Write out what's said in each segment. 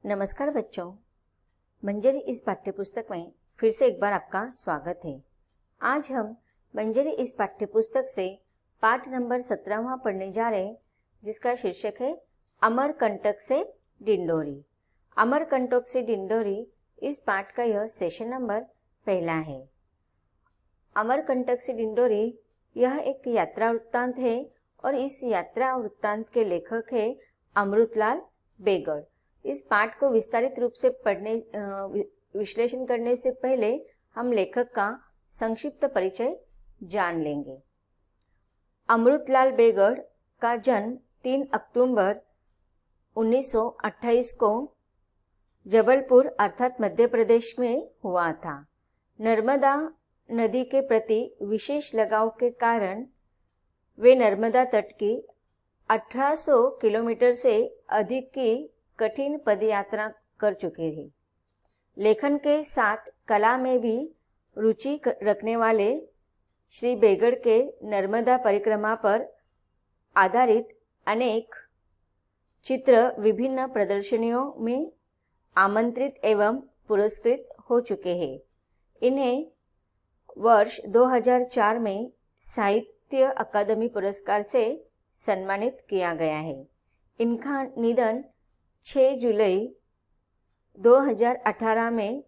नमस्कार बच्चों, मंजरी इस पाठ्यपुस्तक में फिर से एक बार आपका स्वागत है। आज हम मंजरी इस पाठ्यपुस्तक से पाठ नंबर 17वां पढ़ने जा रहे हैं, जिसका शीर्षक है अमरकंटक से डिंडोरी। अमरकंटक से डिंडोरी इस पाठ का यह सेशन नंबर पहला है। अमरकंटक से डिंडोरी यह एक यात्रा वृत्तांत है और इस यात्रा वृत्तांत के लेखक है अमृतलाल बेगड़। इस पाठ को विस्तारित रूप से पढ़ने विश्लेषण करने से पहले हम लेखक का संक्षिप्त परिचय जान लेंगे। अमृतलाल बेगड़ का जन्म 3 अक्टूबर 1928 को जबलपुर अर्थात मध्य प्रदेश में हुआ था। नर्मदा नदी के प्रति विशेष लगाव के कारण वे नर्मदा तट की 1800 किलोमीटर से अधिक की कठिन पदयात्रा कर चुके थे। लेखन के साथ कला में भी रुचि रखने वाले श्री बेगड़ के नर्मदा परिक्रमा पर आधारित अनेक चित्र विभिन्न प्रदर्शनियों में आमंत्रित एवं पुरस्कृत हो चुके हैं। इन्हें वर्ष 2004 में साहित्य अकादमी पुरस्कार से सम्मानित किया गया है। इनका निधन 6 जुलाई 2018 में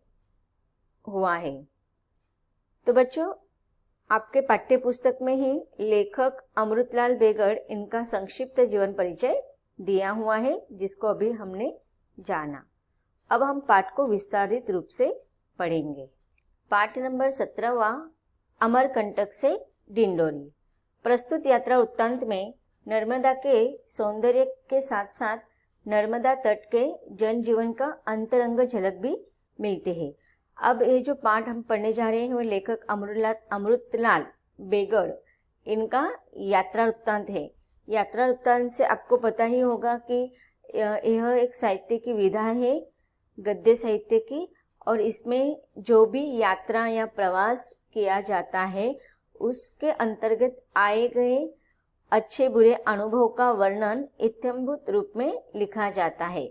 हुआ है। तो बच्चों, आपके पाठ्य पुस्तक में ही लेखक अमृतलाल बेगड़ इनका संक्षिप्त जीवन परिचय दिया हुआ है, जिसको अभी हमने जाना। अब हम पाठ को विस्तारित रूप से पढ़ेंगे। पाठ नंबर 17वां, अमरकंटक से डिंडोरी। प्रस्तुत यात्रा वृत्तांत में नर्मदा के सौंदर्य के साथ साथ नर्मदा तट के जनजीवन का अंतरंग झलक भी मिलती है। अब ये जो पाठ हम पढ़ने जा रहे हैं वो लेखक अमृतलाल बेगड़ इनका यात्रा वृत्तांत है। यात्रा वृत्तांत से आपको पता ही होगा कि यह एक साहित्य की विधा है, गद्य साहित्य की, और इसमें जो भी यात्रा या प्रवास किया जाता है उसके अंतर्गत आए गए अच्छे बुरे अनुभव का वर्णन इत्थंभूत रूप में लिखा जाता है।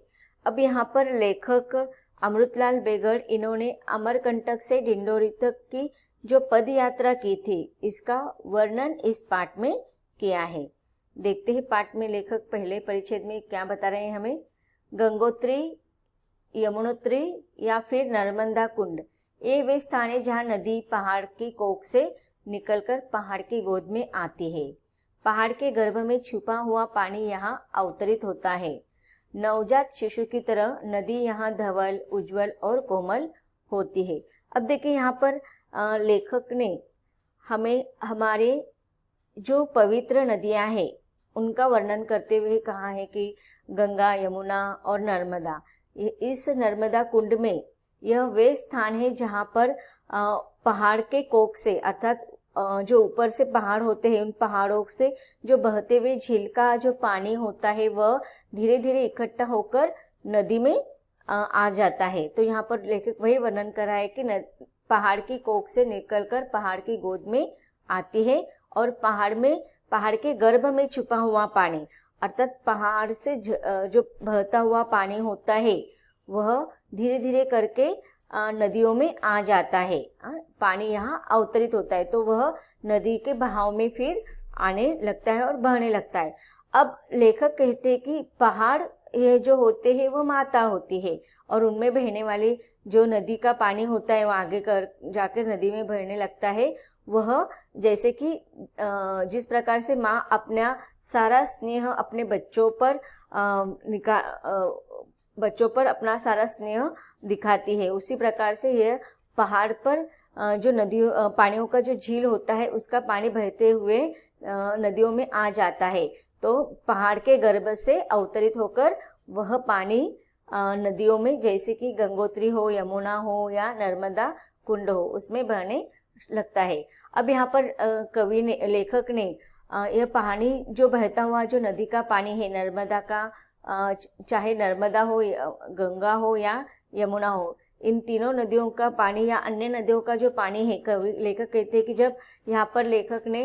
अब यहाँ पर लेखक अमृतलाल बेगड़ इन्होंने अमरकंटक से डिंडोरी तक की जो पद यात्रा की थी इसका वर्णन इस पाठ में किया है। देखते हैं पाठ में लेखक पहले परिच्छेद में क्या बता रहे हैं हमें। गंगोत्री, यमुनोत्री या फिर नर्मदा कुंड, ये वे स्थान है जहाँ नदी पहाड़ की कोख से निकलकर पहाड़ की गोद में आती है। पहाड़ के गर्भ में छुपा हुआ पानी यहाँ अवतरित होता है। नवजात शिशु की तरह नदी यहाँ धवल, उज्जवल और कोमल होती है। अब देखिए यहाँ पर लेखक ने हमें हमारे जो पवित्र नदियाँ हैं उनका वर्णन करते हुए कहा है कि गंगा, यमुना और नर्मदा, इस नर्मदा कुंड में यह वे स्थान है जहाँ पर पहाड़ के कोख से अर्थात जो ऊपर से पहाड़ होते हैं उन पहाड़ों से जो बहते हुए झील का जो पानी होता है वह धीरे धीरे इकट्ठा होकर नदी में आ जाता है। तो यहाँ पर लेखक वही वर्णन कर रहा है कि पहाड़ की कोख से निकलकर पहाड़ की गोद में आती है और पहाड़ के गर्भ में छुपा हुआ पानी अर्थात पहाड़ से जो बहता हुआ पानी होता है वह धीरे धीरे करके नदियों में आ जाता है। पानी यहाँ अवतरित होता है तो वह नदी के बहाव में फिर आने लगता है और बहने लगता है। अब लेखक कहते हैं कि पहाड़ ये जो होते हैं वो माता होती है और उनमें बहने वाली जो नदी का पानी होता है वो आगे कर जाकर नदी में बहने लगता है। वह जैसे कि जिस प्रकार से माँ अपना सारा स्नेह अपने बच्चों पर अपना सारा स्नेह दिखाती है, उसी प्रकार से यह पहाड़ पर जो नदियों पानियों का जो झील होता है उसका पानी बहते हुए नदियों में आ जाता है। तो पहाड़ के गर्भ से अवतरित होकर वह पानी नदियों में जैसे कि गंगोत्री हो, यमुना हो या नर्मदा कुंड हो उसमें बहने लगता है। अब यहाँ पर लेखक ने यह पानी जो बहता हुआ जो नदी का पानी है नर्मदा का, चाहे नर्मदा हो, गंगा हो या यमुना हो, इन तीनों नदियों का पानी या अन्य नदियों का जो पानी है, कवि लेखक कहते हैं कि जब यहाँ पर लेखक ने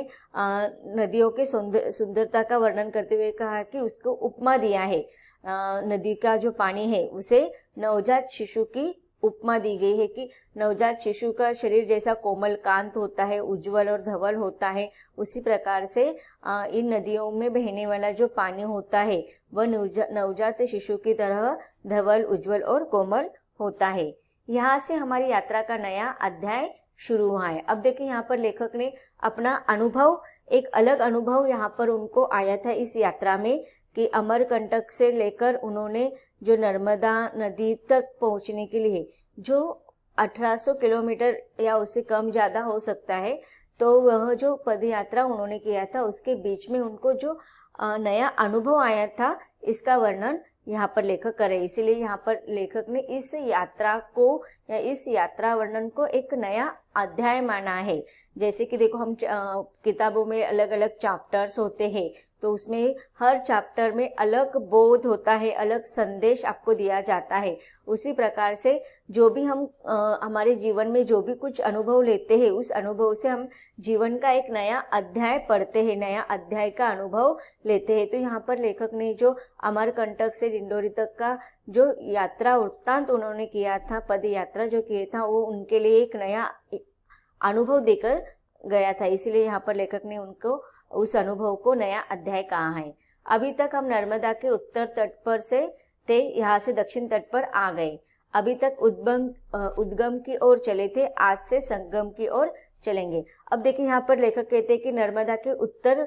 नदियों के सुंदरता का वर्णन करते हुए कहा कि उसको उपमा दिया है, नदी का जो पानी है उसे नवजात शिशु की उपमा दी गई है कि नवजात शिशु का शरीर जैसा कोमल कांत होता है, उज्जवल और धवल होता है, उसी प्रकार से इन नदियों में बहने वाला जो पानी होता है वह नवजात शिशु की तरह धवल, उज्जवल और कोमल होता है। यहाँ से हमारी यात्रा का नया अध्याय शुरू हुआ है। अब देखिए यहाँ पर लेखक ने अपना अनुभव, एक अलग अनुभव यहाँ पर उनको आया था इस यात्रा में कि अमरकंटक से लेकर उन्होंने जो नर्मदा नदी तक पहुँचने के लिए जो 1800 किलोमीटर या उससे कम ज़्यादा हो सकता है, तो वह जो पद यात्रा उन्होंने किया था उसके बीच में उनको जो नया अनुभव आया था इसका वर्णन यहाँ पर लेखक करे। इसीलिए यहाँ पर लेखक ने इस यात्रा को या इस यात्रा वर्णन को एक नया अध्याय माना है। जैसे कि देखो हम किताबों में अलग अलग चैप्टर्स होते हैं, तो उसमें हर चैप्टर में अलग बोध होता है, अलग संदेश आपको दिया जाता है। उसी प्रकार से जो भी हम हमारे जीवन में जो भी कुछ अनुभव लेते हैं, उस अनुभव से हम जीवन का एक नया अध्याय पढ़ते हैं, नया अध्याय का अनुभव लेते हैं। तो यहाँ पर लेखक ने जो अमरकंटक से डिंडोरी तक का जो यात्रा वृत्तांत उन्होंने किया था, पद यात्रा जो किया था, वो उनके लिए एक नया अनुभव देकर गया था। इसीलिए यहाँ पर लेखक ने उनको उस अनुभव को नया अध्याय कहा है। अभी तक हम नर्मदा के उत्तर तट पर से थे, यहाँ से दक्षिण तट पर आ गए। अभी तक उद्गम की ओर चले थे, आज से संगम की ओर चलेंगे। अब देखिए यहाँ पर लेखक कहते हैं कि नर्मदा के उत्तर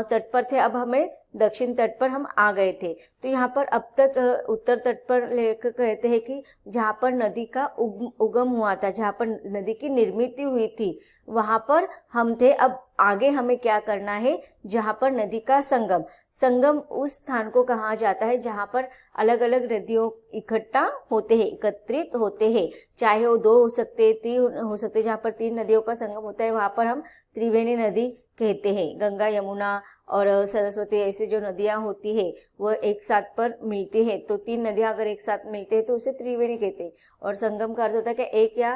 तट पर थे, अब हमें दक्षिण तट पर हम आ गए थे। तो यहाँ पर अब तक उत्तर तट पर लेखक कहते हैं कि जहाँ पर नदी का उगम हुआ था, जहाँ पर नदी की निर्मित हुई थी, वहाँ पर हम थे। अब आगे हमें क्या करना है, जहाँ पर नदी का संगम, संगम उस स्थान को कहा जाता है जहाँ पर अलग अलग नदियों इकट्ठा होते हैं, एकत्रित होते हैं। चाहे वो 2 हो सकते, 3 हो सकते, जहाँ पर 3 नदियों का संगम होता है वहाँ पर हम त्रिवेणी नदी कहते हैं। गंगा, यमुना और सरस्वती ऐसे जो नदियाँ होती है वो एक साथ पर मिलती है, तो 3 नदियाँ अगर एक साथ मिलते हैं तो उसे त्रिवेणी कहते हैं। और संगम का अर्थ होता है कि एक या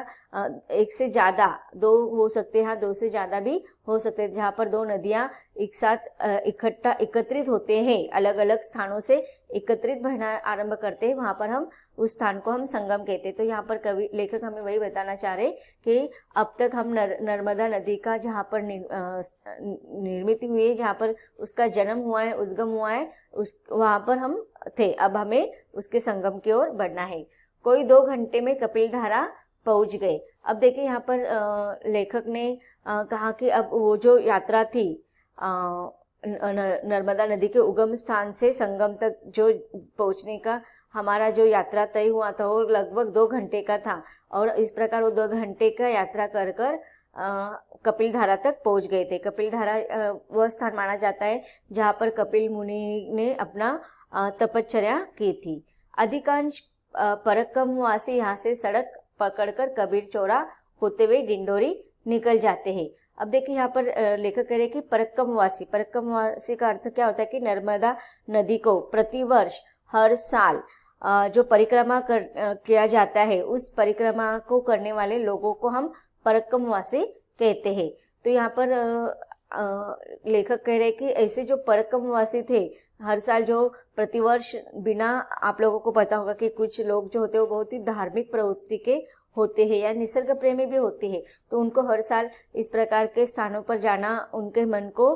एक से ज़्यादा, 2 हो सकते हैं, 2 से ज़्यादा भी हो सकते हैं, जहाँ पर 2 नदियाँ एक साथ एकत्रित होते हैं, अलग अलग स्थानों से एकत्रित बहना आरंभ करते हैं, वहाँ पर हम उस स्थान को हम संगम कहते हैं। तो यहाँ पर लेखक हमें वही बताना चाह रहे कि अब तक हम नर्मदा नदी का जहाँ पर निर्मित हुई है, जहाँ पर उसका जन्म हुआ है, उद्गम हुआ है, वहाँ पर हम थे। अब हमें उसके संगम की ओर बढ़ना है। कोई 2 घंटे में कपिलधारा पहुँच गए। अब देखिए यहाँ पर लेखक ने कहा कि अब वो जो यात्रा थी नर्मदा नदी के उगम स्थान से संगम तक जो पहुँचने का हमारा जो यात्रा तय हुआ था वो लगभग 2 घंटे का था, और इस प्रकार वो 2 घंटे का यात्रा कर कर कपिलधारा तक पहुंच गए थे। कपिलधारा वह स्थान माना जाता है जहाँ पर कपिल मुनि ने अपना तपश्चर्या की थी। अधिकांश परक्कम वासी यहाँ से सड़क पकड़कर कबीर चौरा होते हुए डिंडोरी निकल जाते हैं। अब देखिए यहाँ पर लेखक कह रहे हैं कि परक्कम वासी का अर्थ क्या होता है कि नर्मदा नदी को प्रतिवर्ष हर साल जो परिक्रमा किया जाता है, उस परिक्रमा को करने वाले लोगों को हम परक्कम वासी कहते हैं। तो यहाँ पर लेखक कह रहे हैं कि ऐसे जो परक्कम वासी थे, हर साल जो प्रतिवर्ष, बिना, आप लोगों को पता होगा कि कुछ लोग जो होते हैं वो बहुत ही धार्मिक प्रवृत्ति के होते हैं या निसर्ग प्रेमी भी होते हैं, तो उनको हर साल इस प्रकार के स्थानों पर जाना उनके मन को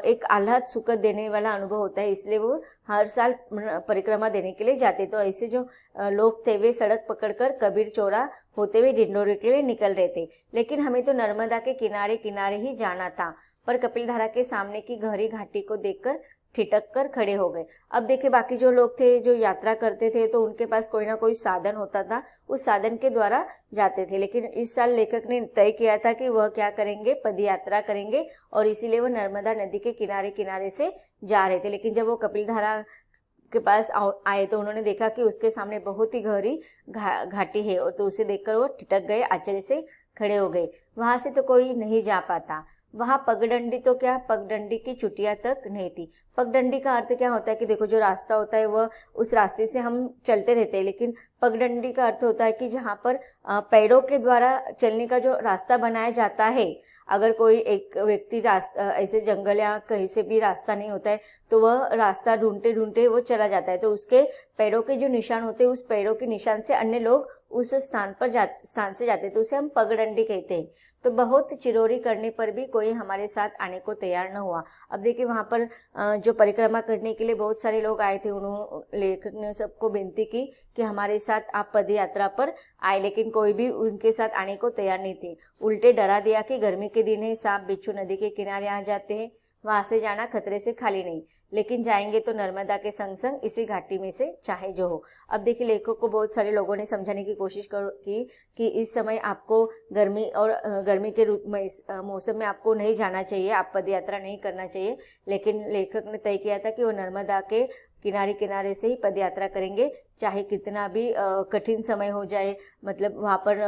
एक आह्लाद सुखद देने वाला अनुभव होता है, इसलिए वो हर साल परिक्रमा देने के लिए जाते। तो ऐसे जो लोग थे वे सड़क पकड़कर कबीर चौरा होते हुए डिंडोरी के लिए निकल रहे थे। लेकिन हमें तो नर्मदा के किनारे किनारे ही जाना था, पर कपिलधारा के सामने की गहरी घाटी को देखकर ठिठक कर खड़े हो गए। अब देखिए बाकी जो लोग थे जो यात्रा करते थे तो उनके पास कोई ना कोई साधन होता था, उस साधन के द्वारा जाते थे। लेकिन इस साल लेखक ने तय किया था कि वह क्या करेंगे, पद यात्रा करेंगे, और इसीलिए वह नर्मदा नदी के किनारे किनारे से जा रहे थे। लेकिन जब वो कपिलधारा के पास आए तो उन्होंने देखा कि उसके सामने बहुत ही गहरी घाटी है, और तो उसे देखकर वो ठिठक गए, आश्चर्य से खड़े हो गए। वहां से तो कोई नहीं जा पाता। वहाँ पगडंडी तो क्या, पगडंडी की चुटिया तक नहीं थी। पगडंडी का अर्थ क्या होता है कि देखो जो रास्ता होता है वह उस रास्ते से हम चलते रहते हैं, लेकिन पगडंडी का अर्थ होता है कि जहाँ पर पैरों के द्वारा चलने का जो रास्ता बनाया जाता है। अगर कोई एक व्यक्ति रास्ता ऐसे जंगल या कहीं से भी रास्ता नहीं होता है तो वह रास्ता ढूंढते ढूंढते वो चला जाता है, तो उसके पैरों के जो निशान होते हैं उस पैरों के निशान से अन्य लोग उस स्थान से जाते हैं, तो उसे हम पगडंडी कहते हैं। तो बहुत चिरोरी करने पर भी कोई हमारे साथ आने को तैयार न हुआ। अब देखिए वहाँ पर जो परिक्रमा करने के लिए बहुत सारे लोग आए थे, उन्होंने लेखक ने सबको विनती की कि हमारे साथ आप पद यात्रा पर आए, लेकिन कोई भी उनके साथ आने को तैयार नहीं थे। उल्टे डरा दिया कि गर्मी के दिन है, सांप बिच्छू नदी के किनारे आ जाते हैं, वहां से जाना खतरे से खाली नहीं, लेकिन जाएंगे तो नर्मदा के संग संग इसी घाटी में से चाहे जो हो। अब देखिए लेखक को बहुत सारे लोगों ने समझाने की कोशिश की कि इस समय आपको गर्मी और गर्मी के मौसम में आपको नहीं जाना चाहिए, आप पदयात्रा नहीं करना चाहिए, लेकिन लेखक ने तय किया था कि वो नर्मदा के किनारे से ही पदयात्रा करेंगे, चाहे कितना भी कठिन समय हो जाए। मतलब वहाँ पर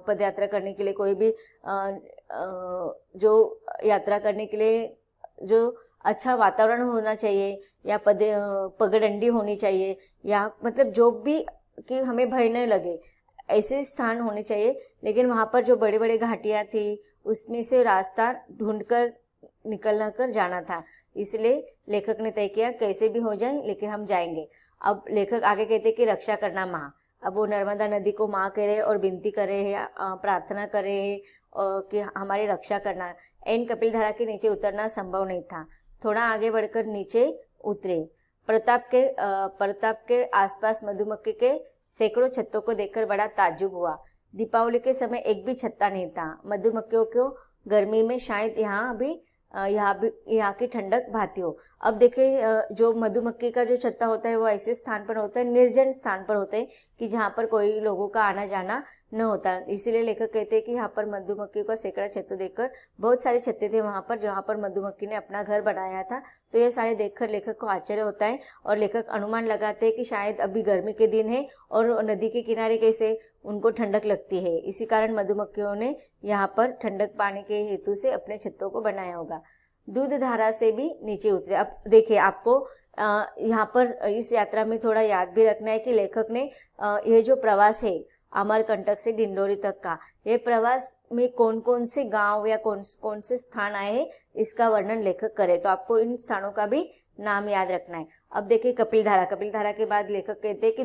पदयात्रा करने के लिए कोई भी जो यात्रा करने के लिए जो अच्छा वातावरण होना चाहिए, या पगडंडी होनी चाहिए, या मतलब जो भी कि हमें भय न लगे ऐसे स्थान होने चाहिए। लेकिन वहाँ पर जो बड़े बड़े घाटियाँ थी उसमें से रास्ता ढूंढकर निकलना कर जाना था, इसलिए लेखक ने तय किया कैसे भी हो जाए लेकिन हम जाएंगे। अब लेखक आगे कहते कि रक्षा करना माँ। अब वो नर्मदा नदी को माँ कह रहे और विनती कर रहे हैं, प्रार्थना कर रहे हैं कि हमारी रक्षा करना। एन कपिलधारा के नीचे उतरना संभव नहीं था। थोड़ा आगे बढ़कर नीचे उतरे। प्रताप के आसपास मधुमक्खी के सैकड़ों छत्तों को देखकर बड़ा ताज्जुब हुआ। दीपावली के समय एक भी छत्ता नहीं था। मधुमक्खियों को गर्मी में शायद यहाँ की ठंडक भाती हो। अब देखिए जो मधुमक्खी का जो छत्ता होता है वो ऐसे स्थान पर होता है, निर्जन स्थान पर होते हैं कि जहाँ पर कोई लोगों का आना जाना न होता। इसीलिए लेखक कहते हैं कि यहाँ पर मधुमक्खी का सैकड़ा छत्ते देखकर, बहुत सारे छत्ते थे वहाँ पर जहाँ पर मधुमक्खी ने अपना घर बनाया था, तो ये सारे देखकर लेखक को आश्चर्य होता है और लेखक अनुमान लगाते हैं कि शायद अभी गर्मी के दिन है और नदी के किनारे कैसे उनको ठंडक लगती है, इसी कारण मधुमक्खियों ने यहाँ पर ठंडक पाने के हेतु से अपने छत्तों को बनाया होगा। दूध धारा से भी नीचे उतरे। अब देखिए आपको यहाँ पर इस यात्रा में थोड़ा याद भी रखना है कि लेखक ने ये जो प्रवास है अमरकंटक से डिंडोरी तक का, ये प्रवास में कौन कौन से गांव या कौन से स्थान आए हैं इसका वर्णन लेखक करे, तो आपको इन स्थानों का भी नाम याद रखना है। अब देखिए कपिलधारा के बाद लेखक कहते हैं कि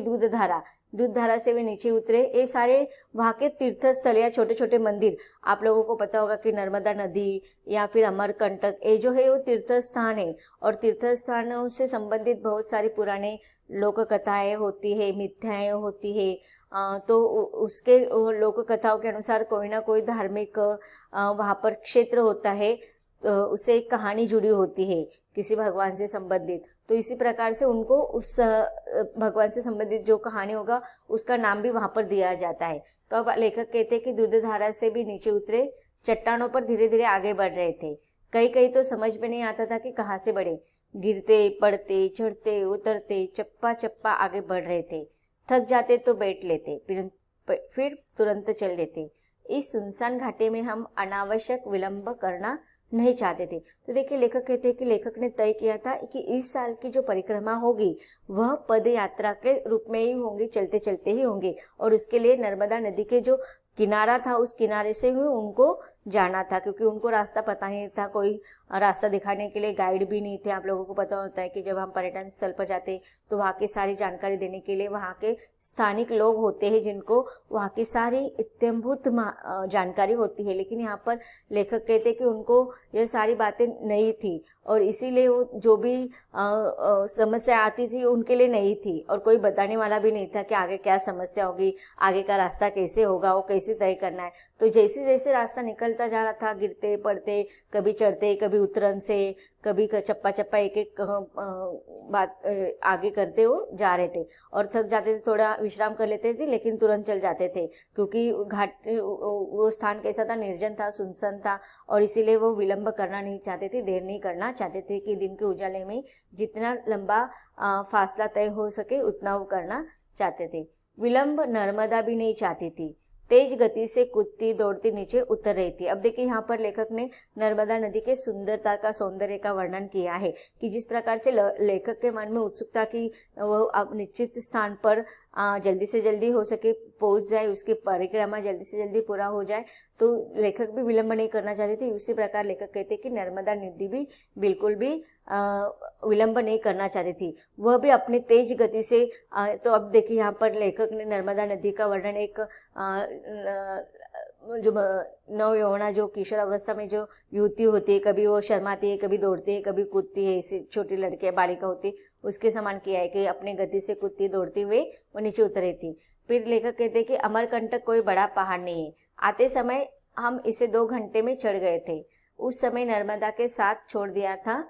दूध धारा से वे नीचे उतरे। ये सारे वहाँ के तीर्थ स्थल या छोटे छोटे मंदिर, आप लोगों को पता होगा कि नर्मदा नदी या फिर अमरकंटक, ये जो है वो तीर्थ स्थान है, और तीर्थ स्थानों से संबंधित बहुत सारी पुराने लोक कथाएं होती है, मिथ्याएं होती है। तो उसके लोक कथाओं के अनुसार कोई ना कोई धार्मिक वहाँ पर क्षेत्र होता है, तो उससे एक कहानी जुड़ी होती है किसी भगवान से संबंधित। तो इसी प्रकार से उनको उस भगवान से संबंधित जो कहानी होगा उसका नाम भी वहां पर दिया जाता है। तो अब लेखक कहते हैं कि दूध धारा से भी नीचे उतरे, चट्टानों पर धीरे धीरे आगे बढ़ रहे थे। कई तो समझ में नहीं आता था कि कहाँ से बढ़े, गिरते पड़ते चढ़ते उतरते चप्पा चप्पा आगे बढ़ रहे थे। थक जाते तो बैठ लेते, फिर तुरंत चल देते। इस सुनसान घाटी में हम अनावश्यक विलंब करना नहीं चाहते थे। तो देखिए लेखक कहते हैं कि लेखक ने तय किया था कि इस साल की जो परिक्रमा होगी वह पद यात्रा के रूप में ही होंगी, चलते चलते ही होंगे, और उसके लिए नर्मदा नदी के जो किनारा था उस किनारे से ही उनको जाना था, क्योंकि उनको रास्ता पता नहीं था, कोई रास्ता दिखाने के लिए गाइड भी नहीं थे। आप लोगों को पता होता है कि जब हम पर्यटन स्थल पर जाते तो वहाँ की सारी जानकारी देने के लिए वहाँ के स्थानिक लोग होते हैं जिनको वहाँ की सारी इत्थंभूत जानकारी होती है, लेकिन यहाँ पर लेखक कहते कि उनको ये सारी बातें नहीं थी, और इसीलिए वो जो भी समस्या आती थी उनके लिए नहीं थी, और कोई बताने वाला भी नहीं था कि आगे क्या समस्या होगी, आगे का रास्ता कैसे होगा, वो कैसे तय करना है। तो जैसे जैसे रास्ता निकलता जा रहा था, गिरते पड़ते, कभी चढ़ते कभी उतरन से, कभी चप्पा चप्पा एक एक बात आगे करते हो जा रहे थे, और थक जाते थे थोड़ा विश्राम कर लेते थे, लेकिन तुरंत चल जाते थे क्योंकि वो स्थान कैसा था, निर्जन था, सुनसान था, और इसीलिए वो विलंब करना नहीं चाहते थे, देर नहीं करना चाहते थे कि दिन के उजाले में जितना लंबा फासला तय हो सके उतना वो करना चाहते थे। विलंब नर्मदा भी नहीं चाहती थी। तेज गति से कूदती दौड़ती नीचे उतर रही थी। अब देखिए यहाँ पर लेखक ने नर्मदा नदी के सुंदरता का सौंदर्य का वर्णन किया है कि जिस प्रकार से लेखक के मन में उत्सुकता की वो अब निश्चित स्थान पर जल्दी से जल्दी हो सके पहुंच जाए, उसकी परिक्रमा जल्दी से जल्दी पूरा हो जाए, तो लेखक भी विलंब नहीं करना चाहते थे। उसी प्रकार लेखक कहते कि नर्मदा नदी भी बिल्कुल भी विलंब नहीं करना चाहती थी, वह भी अपनी तेज गति से। तो अब देखिए यहाँ पर लेखक ने नर्मदा नदी का वर्णन एक जो नव यौवना जो किशोर अवस्था में जो युवती होती है, कभी वो शर्माती है, कभी दौड़ती है, कभी कूदती है, इसी छोटी लड़की बालिका होती है, उसके समान किया है कि अपने गति से कूदती दौड़ती हुए वो नीचे उतरी थी। फिर लेखक कहते हैं कि अमरकंटक कोई बड़ा पहाड़ नहीं है, आते समय हम इसे 2 घंटे में चढ़ गए थे। उस समय नर्मदा के साथ छोड़ दिया था,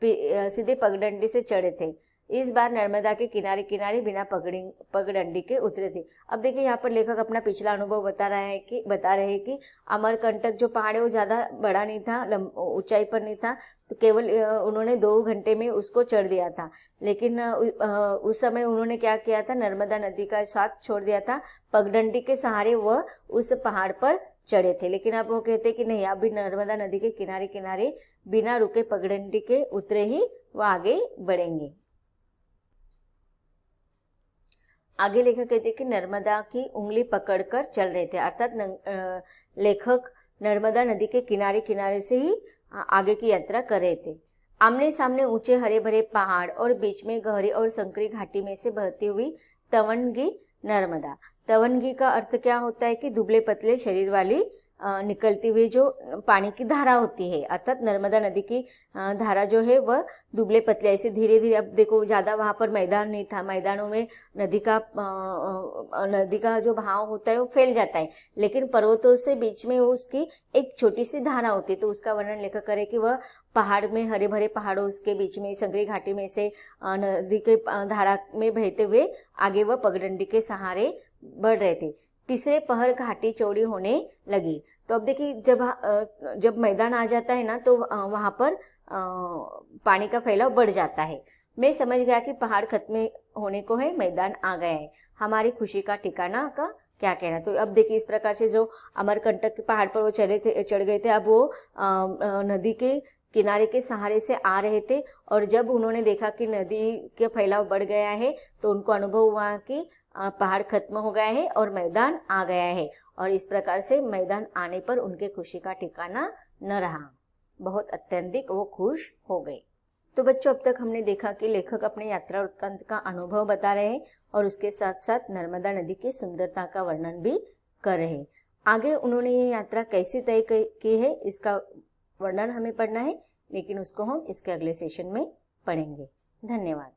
सीधे पगडंडी से चढ़े थे। इस बार नर्मदा के किनारे किनारे बिना पगडंडी के उतरे थे। अब देखिए यहाँ पर लेखक अपना पिछला अनुभव बता रहे हैं कि अमरकंटक जो पहाड़ है वो ज़्यादा बड़ा नहीं था, ऊंचाई पर नहीं था, तो केवल उन्होंने 2 घंटे में उसको चढ़ दिया था। लेकिन उस समय उन्होंने क्या किया था, नर्मदा नदी का साथ छोड़ दिया था, पगडंडी के सहारे वह उस पहाड़ पर चढ़े थे। लेकिन अब वो कहते कि नहीं, अभी नर्मदा नदी के किनारे किनारे बिना रुके पगडंडी के उतरे ही वो आगे बढ़ेंगे। आगे लेखक कहते कि नर्मदा की उंगली पकड़कर चल रहे थे, अर्थात लेखक नर्मदा नदी के किनारे किनारे से ही आगे की यात्रा कर रहे थे। आमने सामने ऊंचे हरे भरे पहाड़ और बीच में गहरी और संकरी घाटी में से बहती हुई तवनगी नर्मदा। तवनगी का अर्थ क्या होता है कि दुबले पतले शरीर वाली निकलती हुई जो पानी की धारा होती है, अर्थात नर्मदा नदी की धारा जो है वह दुबले पतले ऐसे धीरे धीरे। अब देखो ज़्यादा वहाँ पर मैदान नहीं था, मैदानों में नदी का जो बहाव होता है वो फैल जाता है, लेकिन पर्वतों से बीच में वो उसकी एक छोटी सी धारा होती है। तो उसका वर्णन लेखक करे कि वह पहाड़ में हरे भरे पहाड़ों उसके बीच में संकरी घाटी में से नदी के धारा में बहते हुए आगे वह पगडंडी के सहारे बढ़ रहे थे। तीसरे पहर घाटी चौड़ी होने लगी। तो अब देखिए जब मैदान आ जाता है ना, तो वहाँ पर पानी का फैलाव बढ़ जाता है। मैं समझ गया कि पहाड़ खत्म होने को है, मैदान आ गया है, हमारी खुशी का ठिकाना का क्या कहना। तो अब देखिए इस प्रकार से जो अमरकंटक के पहाड़ पर वो चढ़ गए थे, अब वो नदी के किनारे के सहारे से आ रहे थे, और जब उन्होंने देखा कि नदी के फैलाव बढ़ गया है तो उनको अनुभव हुआ कि पहाड़ खत्म हो गया है और मैदान आ गया है, और इस प्रकार से मैदान आने पर उनके खुशी का ठिकाना न रहा, बहुत अत्यधिक वो खुश हो गए। तो बच्चों, अब तक हमने देखा कि लेखक अपने यात्रा वृत्तांत का अनुभव बता रहे हैं और उसके साथ साथ नर्मदा नदी की सुंदरता का वर्णन भी कर रहे हैं। आगे उन्होंने ये यात्रा कैसे तय की है इसका वर्णन हमें पढ़ना है, लेकिन उसको हम इसके अगले सेशन में पढ़ेंगे। धन्यवाद।